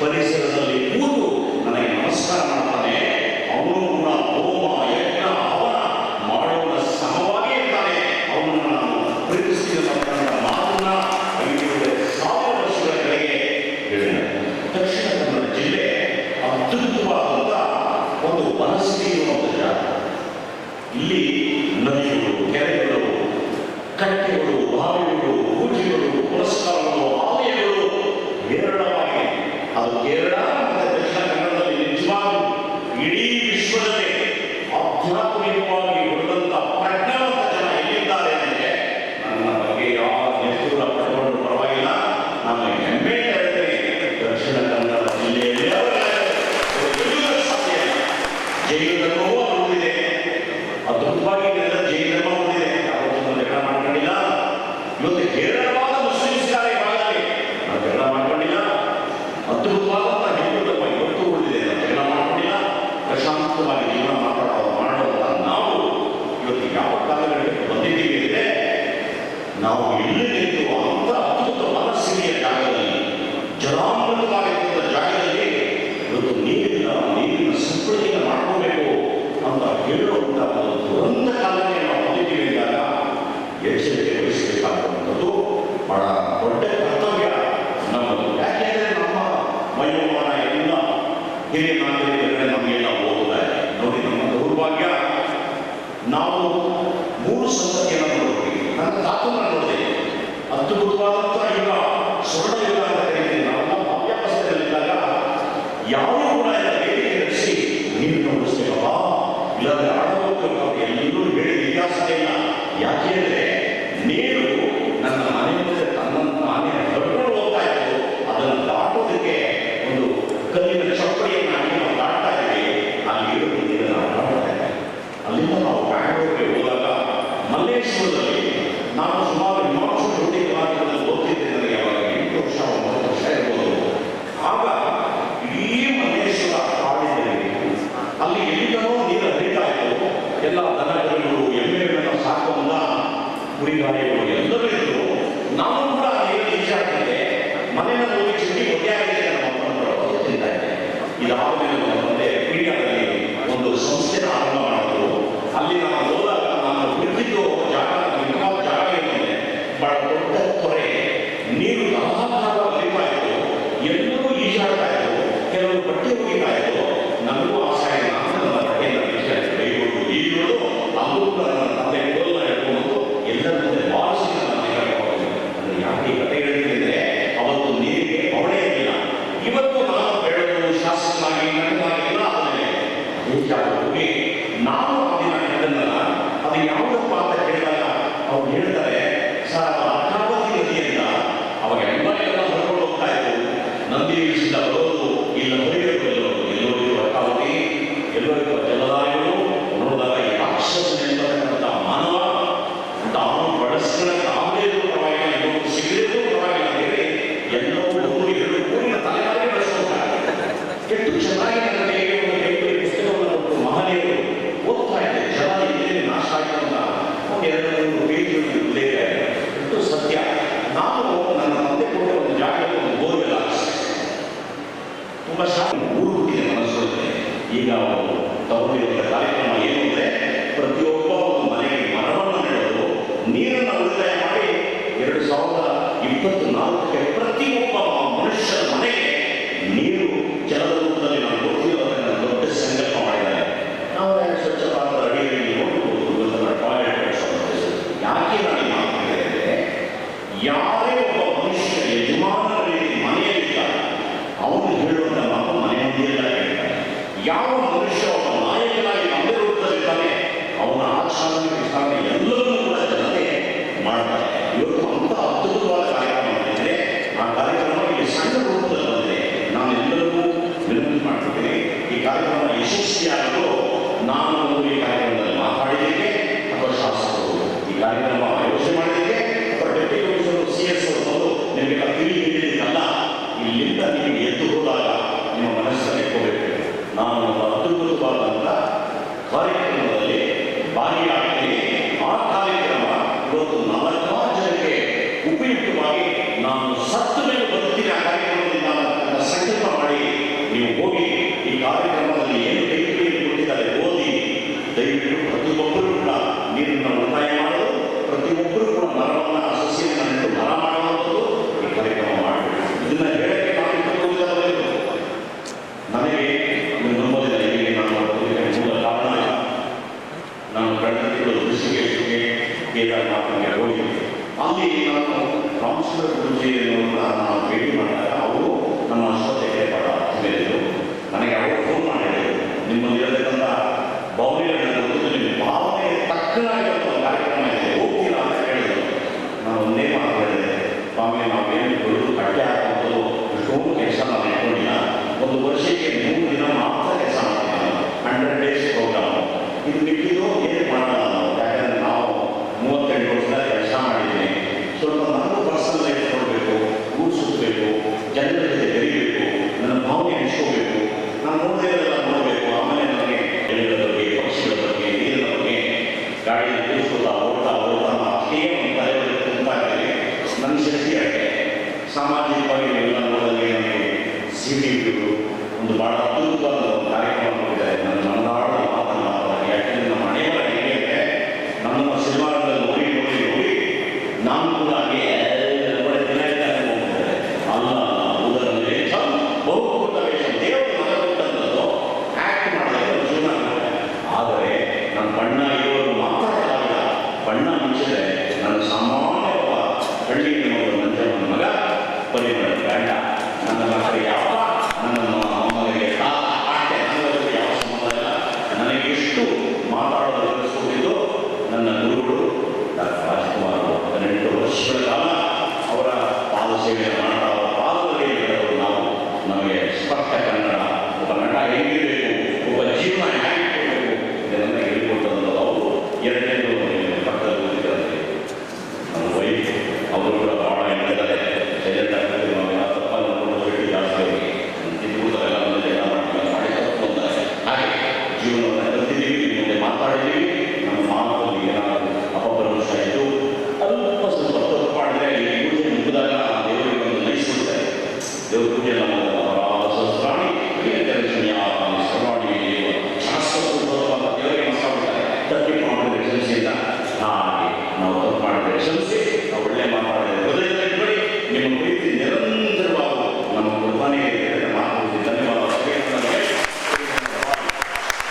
ಪರಿಸರದಲ್ಲಿ ಕೂತು ನನಗೆ ನಮಸ್ಕಾರ ಮಾಡ್ತಾನೆ. ಅವನು ಕೂಡ ಹೋಮ ಯಜ್ಞ ಹವನ ಮಾಡೋಣ ಸಮವಾಗಿ ಇರ್ತಾನೆ. ಅವನನ್ನು ನಾನು ಪ್ರೀತಿಸಿದ ಮಾತನ್ನ 5,000 ವರ್ಷಗಳ ಕೆಳಗೆ ಹೇಳಿದ. ದಕ್ಷಿಣ ಕನ್ನಡ ಜಿಲ್ಲೆ ಅದ್ಭುತವಾದಂಥ ಒಂದು ಮನಸ್ಥಿತಿ ಇರುವಂಥ ಜಾಗ. ಇಲ್ಲಿ ನದಿಗಳು, ಕೆರೆಗಳು, ಕಟ್ಟೆಗಳು, ಬಾವಿಗಳು, ಪೂಜೆಗಳು, ಪುರಸ್ಕಾರಗಳು, ಆಲಯಗಳು ಹೇರಳವಾಗಿ. ಅದು ಕೇರಳ ಮತ್ತು ದಕ್ಷಿಣ ಕನ್ನಡದಲ್ಲಿ ನಿಜವಾಗೂ ಇಡೀ ವಿಶ್ವದಲ್ಲಿ ಆಧ್ಯಾತ್ಮಿಕವಾಗಿ ಉಳಿದಂಥ ಪ್ರಜ್ಞಾವಂತ ಜನ ಎಲ್ಲಿದ್ದಾರೆ ಅಂದರೆ ನನ್ನ ಬಗ್ಗೆ ಯಾವ ನೆಚ್ಚುರ ಪಡ್ಕೊಂಡು ಪರವಾಗಿಲ್ಲ. ನಾನು ಹೆಮ್ಮೆ ಹೇಳ್ತೇನೆ, ದಕ್ಷಿಣ ಕನ್ನಡ ಜಿಲ್ಲೆಯಲ್ಲಿ ಸಾಧ್ಯ. ಜೈನೂ ಉಳಿದಿದೆ, ಅದ್ಭುತವಾಗಿ ಜೈನ ಉಳಿದಿದೆ. ಯಾವತ್ತೂ ಜಗಳ ಮಾಡ್ಕೊಂಡಿಲ್ಲ. ಇವತ್ತು ಹೇರಳವಾದ ಮುಸ್ಲಿಮ್ಸ್ ಇದ್ದಾರೆ ಭಾಗದಲ್ಲಿ, ನಾವು ಜಗಳ ಮಾಡ್ಕೊಂಡಿಲ್ಲ. ಅದ್ಭುತವಾದಂಥ ಹಿಂದೂ ಧರ್ಮ ಇವತ್ತು ಉಳಿದಿದೆ, ನಾವು ಜಗಳ ಮಾಡ್ಕೊಂಡಿಲ್ಲ. ಪ್ರಶಾಂತವಾಗಿ ಜೀವನ ಮಾಡೋದಂತ ನಾವು ಇವತ್ತು ಯಾವ ಕಾಲಗಳಿಗೆ ಬಂದಿದ್ದೀವಿ ಅಂದರೆ ನಾವು ಇಲ್ಲಿ ನಿಂತು ಅಂತ ಅದ್ಭುತ ಮನಸ್ಸಿನ ಜಾಗದಲ್ಲಿ, ಜಲಾಮೃತವಾಗಿದ್ದ ಜಾಗದಲ್ಲಿ ಇವತ್ತು ನೀರಿನ ಸಂಸ್ಕೃತಿಯನ್ನು ಮಾಡ್ಕೋಬೇಕು ಅಂತ ಹೇಳುವಂಥ ಒಂದು ದುರಂತ ಕಾಲಕ್ಕೆ ನಾವು ಬಂದಿದ್ದೀವಿ ಅಂದಾಗ ಎಚ್ಚರಿಕೆ ವಹಿಸಬೇಕಾಗುವಂಥದ್ದು ಬಹಳ ದೊಡ್ಡ ಕರ್ತವ್ಯ ನಮ್ಮದು. ಯಾಕೆಂದರೆ ನಮ್ಮ ವಯೋಮಾನ ಎಲ್ಲ ಹಿರಿಯ ನಾಗರಿಕರೇ ನಮಗೆಲ್ಲ ಓದುತ್ತಾ ಇದೆ. ನೋಡಿ, ನಮ್ಮ ದೌರ್ಭಾಗ್ಯ, ನಾವು 3 ಸಂತತಿಯನ್ನು ನೋಡ್ತೀವಿ. ನನ್ನ ತಾತನ ನೋಡಿದೆ, ಅದ್ಭುತವಾದಂಥ ಯುಗ, ಸ್ವರ್ಣ ಯುಗ ಅಂತ ಕರೀತೀವಿ. ನಾವೆಲ್ಲ ಬಾಲ್ಯಾವಸ್ಥೆಯಲ್ಲಿದ್ದಾಗ ಯಾರೂ ಕೂಡ ಎಲ್ಲ ವೇದಿಕೆ ನಡೆಸಿ ನೀರು ನೋಡಿಸ್ತೇವಲ್ಲ, ಇಲ್ಲಾಂದ್ರೆ ಆಡೋದು ಎಲ್ಲರೂ ಹೇಳಿದ ಇತಿಹಾಸನೇ ಇಲ್ಲ. ಯಾಕೆ ಅಂದರೆ ನೀರು ನನ್ನ ಮನೆ ಮುಂದೆ ತನ್ನನ್ನು ನಾನೇ ಹೊರಕೊಂಡು ಹೋಗ್ತಾ ಇತ್ತು. ಅದನ್ನು ದಾಟೋದಕ್ಕೆ ಒಂದು ಕಲ್ಲಿನ ಚಪ್ಪಡಿಯನ್ನು ಹಾಕಿ ನಾವು ದಾಟ್ತಾ ಇದ್ದೀವಿ. ಅಲ್ಲಿ ಇರೋ ನೀರನ್ನು ನಾವು ದಾಟ್ತಾ ಇದ್ದೀವಿ. ಅಲ್ಲಿಂದ ನಾವು ಬ್ಯಾಂಗ್ಳೂರಿಗೆ ಹೋದಾಗ ಮಲ್ಲೇಶ್ವರದಲ್ಲಿ ನಾನು ಸುಮಾರು ವಿಮಾಂಶ ಡ್ಯೂಟಿಗಳಲ್ಲಿ ಓದ್ತಿದ್ದೆ. ನನಗೆ ಅವಾಗ 8 ವರ್ಷ 9 ವರ್ಷ ಇರ್ಬೋದು. ಆಗ ಇಡೀ ಮಲ್ಲೇಶ್ವರ ಕಾಡಿನಲ್ಲಿ ಅಲ್ಲಿ ಎಲ್ಲಿಗೋ ನೀರು ಹರಿತಾ ಇತ್ತು. ಎಲ್ಲ ದನಗಳು, ಎಮ್ಮೆಗಳನ್ನ ಸಾಕುವಂತ ಕುರಿಗಾಯಿಗಳು ಎಲ್ಲರೂ ಇದ್ರು. ನಾನು ಕೂಡ ನೀರಲ್ಲಿ ಈಜಾಡ್ತಿದ್ದೆ. ಮನೆಯಲ್ಲಿ ಹೋಗಿ ಚುಟ್ಟಿ ಒದ್ದೆಯಾಗಿದೆ ನಮ್ಮ ಮಕ್ಕಳು ತಿಂತಾ ಇದ್ದೆ. ಇದಾದ್ಮೇಲೆ ನಮ್ಮ ತಂದೆ ಪೀಡಿಯಾದಲ್ಲಿ ಒಂದು ಸಂಸ್ಥೆನ ಆರಂಭ ಮಾಡಿದ್ರು. ಅಲ್ಲಿ ನಾನು ಹೋದಾಗ ನಾನು ಬಿಟ್ಟಿದ್ದು ಜಾಗ, ನಿಜವಾದ ಜಾಗ ಏನಂದ್ರೆ ಬಹಳ ದೊಡ್ಡ ತೊರೆ, ನೀರು ಧಾರಾಕಾರ ಹರಿತಾ ಇತ್ತು. ಎಲ್ಲರೂ ಈಜಾಡ್ತಾ ಇದ್ರು, ಕೆಲವರು ಬಟ್ಟೆ ಹೋಗಿತಾ ಇದ್ರು. ನನಗೂ ಆಸೆ, ನಾನು ನನ್ನ ಬಟ್ಟೆಯಿಂದ ಬೈಗಳು ಈಜುಗಳು, ಅದು ನನ್ನ ತಂದೆ ಕೋಲನ್ನ ಹೇಳ್ಕೊಂಡು ಎಲ್ಲರ ಮುಂದೆ ಬಾರಿಸಿ ನಾನು ಯಾಕೆ ಈ ಕಥೆ ಹೇಳ್ತಿದ್ರೆ ಅವತ್ತು ನೀರಿಗೆ ಅವಳೇ ಇರಲಿಲ್ಲ. ಇವತ್ತು ನಾನು ಬೆಳೆದು ಶಾಸಕನಾಗಿ ನನಗಾಗಿಲ್ಲ. ಆದಮೇಲೆ ಹೋಗಿ ನಾನು ಅದನ್ನ ಹೇಳಿದ್ನಲ್ಲ, ಅದು ಯಾವುದಪ್ಪ ಅಂತ ಕೇಳಿದಾಗ ಅವ್ರು ಹೇಳ್ತಾರೆ, ಸರ್ ಅರ್ಕಾವತಿ ನದಿಯಿಂದ ಅವಾಗ ಎಲ್ಲ ಹೊರಕೊಂಡು ಹೋಗ್ತಾ ಇತ್ತು. ನಂದಿ ಹಿಲ್ಸಿಂದ ಬರೋದು, ಇಲ್ಲ ಹೊರಗೆ ಎಲ್ಲರಿಗೂ ಅರ್ಕಾವತಿ, ಎಲ್ಲರಿಗೂ ಜಲದಾರಿಗಳು. ನೋಡಿದಾಗ ಈ ರಾಕ್ಷಸನೆಂಬತಕ್ಕಂಥ ಮಾನವ ತಾನು ಬಳಸ್ಕೊಳ್ಳೋಕೆ ಆಗಲೇದು ಪರವಾಗಿಲ್ಲ, ಇವತ್ತು ಸಿಗಲೇದು ಪರವಾಗಿಲ್ಲ ಹೇಳಿ ಎಲ್ಲವೂ 2 ಊರಿನ ತಲೆಮಾರಿಗೆ ಬಳಸ್ಕೊಳ್ತಾರೆ. ಎಷ್ಟು ಚೆನ್ನಾಗಿ ನನ್ನ ಕೈಗೆ ಒಂದು ಕೈಗೆ ಪುಸ್ತಕವನ್ನು ಕೊಟ್ಟು ಮಹನೀಯರು ಓದ್ತಾ ಇದ್ದೆ. ಜಲ ಇಲ್ಲೇ ನಾಶ ಆಗಿರುವಂತ 2-3 ಪೇಜ್ಗಳಲ್ಲಿ ಉಲ್ಲೇಖ ಇದೆ. ಎಷ್ಟು ಸತ್ಯ. ನಾನು ನನ್ನ ತಂದೆ ಕೊಟ್ಟ ಒಂದು ಜಾಗದಲ್ಲಿ ಒಂದು ಬೋರ್ವೆಲ್ ಹಾಕಿಸಿದೆ. ತುಂಬ ಊರು ಹುಟ್ಟಿದೆ ಮನಸ್ಸೊಳಗೆ. ಈಗ ಅವರು ತಗೊಂಡಿರುವಂಥ ಕಾರ್ಯಕ್ರಮ ಏನು ಅಂದರೆ ಪ್ರತಿಯೊಬ್ಬ ಒಂದು ಮನೆಗೆ ಮರವನ್ನು ನೆಡೋದು, ನೀರನ್ನು ಉಳಿತಾಯ ಮಾಡಿ 2024ಕ್ಕೆ ಪ್ರತಿಯೊಬ್ಬ ಮನುಷ್ಯನ ಮನೆಗೆ ನೀರು ಜಲದ ರೂಪದಲ್ಲಿ ನಾವು ಗೊತ್ತಿರೋದನ್ನು ದೊಡ್ಡ ಸಂಕಲ್ಪ ಮಾಡಿದ್ದಾರೆ. ನಾವು ಸ್ವಚ್ಛ ಭಾರತ ಅಡಿಯಲ್ಲಿ ನೋಡಬಹುದು ಟಾಯ್ಲೆಟ್ ಕಳಿಸೋದು. ಯಾಕೆ ನಾನು ಮಾತಾಡ್ತಿದ್ದೆ ಅಂದರೆ, ಯಾರೇ ಒಬ್ಬ ಮನುಷ್ಯ ಯಜಮಾನರಲ್ಲಿ ಮನೆಯಲ್ಲಿದ್ದಾರೆ ಅವನು ಹೇಳುವಂಥ ಮಾತು ಮನೆ ಮುಂದೆಲ್ಲ ಹೇಳ್ತಾರೆ. ಯಾವ ಮನುಷ್ಯ ಒಬ್ಬ ನಾಯಕನಾಗಿ ನಮ್ಮದೇ ರೂಪದಲ್ಲಿದ್ದಾನೆ ಅವನ ಆಚರಣೆ ವಿಚಾರಣೆ ಎಲ್ಲವನ್ನೂ ಕೂಡ ಜನತೆ ಮಾಡ್ತಾರೆ. ಇವತ್ತು ಅಂಥ ಅದ್ಭುತವಾದ ಕಾರ್ಯಕ್ರಮ ಮಾಡಿದರೆ ಆ ಕಾರ್ಯಕ್ರಮ ಇಲ್ಲಿ ಸಣ್ಣ ರೂಪದಲ್ಲಿ ಬಂದಿದೆ. ನಾನೆಲ್ಲರಿಗೂ ವಿನಂತಿ ಮಾಡ್ತಿದ್ದೀನಿ, ಈ ಕಾರ್ಯಕ್ರಮ ಯಶಸ್ವಿಯಾಗಲು ನಾನು ಈ ಕಾರ್ಯಕ್ರಮದಲ್ಲಿ ಮಾತಾಡಿದ್ದಕ್ಕೆ ಅಥವಾ ಶಾಸಕರು ಈ ಕಾರ್ಯಕ್ರಮ ಆಯೋಜನೆ ಮಾಡಿದ್ದಕ್ಕೆ ಅಥವಾ ಡೆಪ್ಟಿ ಕಮಿಷನರ್ CS ಅವರು ನಿಮಗೆ ತಿಳಿದಿದ್ದಲ್ಲ. ಇಲ್ಲಿಂದ ನಿಮಗೆ ಎದ್ದು ಹೋದಾಗ ನಿಮ್ಮ ಮನಸ್ಸನ್ನು ಇಟ್ಕೋಬೇಕು. ನಾನು ಒಂದು ಅದ್ಭುತವಾದಂಥ ಕಾರ್ಯಕ್ರಮದಲ್ಲಿ ಭಾಗಿಯಾಗ್ತೀನಿ. ಆ ಕಾರ್ಯಕ್ರಮ ಇವತ್ತು 4 ಜನಕ್ಕೆ ಉಪಯುಕ್ತವಾಗಿ ನಾನು ಸತ್ತ ಮೇಲೆ ಬದುಕಿನ ಕಾರ್ಯಕ್ರಮದಿಂದ ಸಂಕಲ್ಪ ಮಾಡಿ ಒಂದು ಬಹಳ ಅದ್ಭುತವಾದ ಒಂದು ಕಾರ್ಯಕ್ರಮ ಮಾಡಿದ್ದಾರೆ. ನನ್ನ ಮನದಾಳದ ಮಾತನ್ನು ಮಾತಾಡಿ. ಯಾಕೆಂದರೆ ನಮ್ಮ ಹಣೆಯವರ ಹೇಗೆ ಅಂದರೆ ನಮ್ಮನ್ನು ಸಿನಿಮಾಗಳಲ್ಲಿ ನೋಡಿ ನೋಡಿ ನೋಡಿ ನಾವು ಕೂಡ ಹಾಗೆ ಒಳ್ಳೆ ದಿನ ಇದ್ದಾನೆ ಹೋಗ್ತಾರೆ. ಅಲ್ಲ ಉದರಲ್ಲಿ ಬಹುಕೃತ ವೇಷ ದೇವರು ಮನ ಕೊಟ್ಟಂಥದ್ದು ಆ್ಯಕ್ಟ್ ಮಾಡಿದ್ರೆ ಜೀವನ ಆಗುತ್ತೆ. ಆದರೆ ನನ್ನ ಬಣ್ಣ ಇರೋರು ಮಾತಾಡೋದಾಗಿಲ್ಲ. ಬಣ್ಣ ಮುಚ್ಚಿದ್ರೆ ನನ್ನ ಸಾಮಾನ್ಯ ಒಬ್ಬ ಹಳ್ಳಿಯ ನಂಜಮ್ಮನ ಮಗ ಪರಿಮಳ ಗಂಡ ನನ್ನ ಮಕ್ಕಳಿಗೆ ಯಾವ ನನ್ನ ಅಮ್ಮನಿಗೆ ಆಟೆ ನನಗೆ ಯಾವ ಸಂಬಂಧ ಇಲ್ಲ. ನನಗೆ ಎಷ್ಟು ಮಾತಾಡೋದು ಕಲಿಸ್ಕೊಟ್ಟಿದ್ದು ನನ್ನ ಗುರುಗಳು ಡಾಕ್ಟರ್ ರಾಜ್ಕುಮಾರ್ 18 ವರ್ಷಗಳ ಕಾಲ ಅವರ ಪಾದ ಸೇವೆಯನ್ನು ಮಾಡ್ತಾ ಅವರ ಪಾದದಲ್ಲಿ ಬೆಳೆದವರು ನಾವು. ನಮಗೆ ಸ್ಪಷ್ಟ ಕನ್ನಡ, ಒಬ್ಬ ನಟ ಹೇಗಿರಬೇಕು, ಒಬ್ಬ ಜೀವನ ಹೇಗೆ ಕೊಡಬೇಕು ಇದನ್ನೆಲ್ಲ ಹೇಳಿಕೊಟ್ಟದ್ದು ಅವರು. ಎರಡನೇದು ಪಕ್ಕದಲ್ಲಿ ಓದಿದ್ದಾರೆ ನಮ್ಮ ವೈಫ್, ಅವರು ಕೂಡ ಭಾಳ ಹೇಳಿದ್ದಾರೆ. ಸೈಲೆಂಟ್ ಆಗ್ತದೆ ನಾವೆಲ್ಲ ತಪ್ಪನ್ನು ನೋಡೋದು ಜಾಸ್ತಿ ಹೋಗಿ ತಿದ್ದುಬುದ್ದೆಲ್ಲ ಮುಂದೆ ಜಗಳ ಮಾಡಿ ತಪ್ಪು ಅಂತಾರೆ. ಹಾಗೆ ಜೀವನವನ್ನು ಕಲಿತಿದ್ದೀವಿ, ಮುಂದೆ ಮಾತಾಡಿದ್ದೀವಿ. ನಮ್ಮ ಮಾತಲ್ಲಿ ಏನಾದರೂ ಅಪಭ್ರಂಶ ಇದ್ದು ಅಲ್ಪ ಸ್ವಲ್ಪ ತಪ್ಪು ಮಾಡಿದ್ರೆ ಈ ಪೂಜೆ ಮುಗಿದಾಗ ದೇವರಿಗೆ ಒಂದು ನಯಿಸ್ಬಿಡ್ತಾರೆ. ದೇವ್ರ ಪೂಜೆ ನಮ್ಮ ಸಹಸ್ರಾಣಿ ಶ್ರವಾಣಿ ಶಾಸ್ತ್ರಪೂರ್ವಕವಾದ ದೇವರಿಗೆ ನಮಸ್ಕಾರ ತಪ್ಪಿ ಮಾಡಿದ್ರೆ ಕ್ಷಮಿಸಿಲ್ಲ. ಹಾಗೆ ನಾವು ತಪ್ಪು ಮಾಡಿದ್ರೆ ಕ್ಷಮಿಸಿ, ನಾವು ಒಳ್ಳೆ ಮಾತಾಡಿದ್ರೆ ಹೃದಯದಲ್ಲಿ ನಿಮ್ಮ